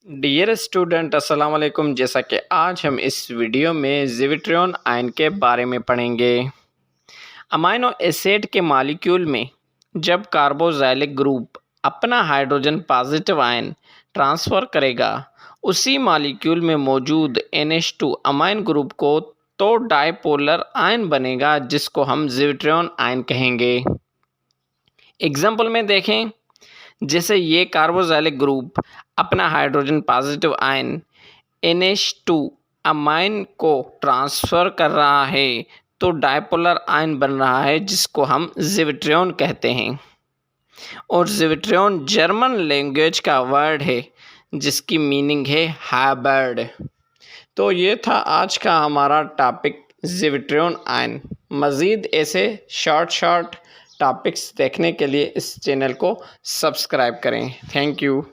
Dear student अस्सलाम वालेकुम। जैसा कि आज हम इस वीडियो में ज़िविट्रियोन आयन के बारे में पढ़ेंगे। अमाइनो एसिड के मॉलिक्यूल में जब कार्बोक्सिलिक ग्रुप अपना हाइड्रोजन पॉजिटिव आयन ट्रांसफ़र करेगा उसी मॉलिक्यूल में मौजूद NH2 अमाइन ग्रुप को तो डायपोलर आयन बनेगा जिसको हम ज़िविट्रियोन आयन कहेंगे। एग्जाम्पल में देखें, जैसे ये कार्बोक्सिलिक ग्रुप अपना hydrogen positive ion NH2 amine को ट्रांसफ़र कर रहा है तो डायपोलर आयन बन रहा है जिसको हम ज़िविट्रियोन कहते हैं। और ज़िविट्रियोन जर्मन लैंग्वेज का वर्ड है जिसकी मीनिंग है हाइब्रिड। तो ये था आज का हमारा टॉपिक ज़िविट्रियोन आयन। मज़ीद ऐसे शॉर्ट टॉपिक्स देखने के लिए इस चैनल को सब्सक्राइब करें। Thank you.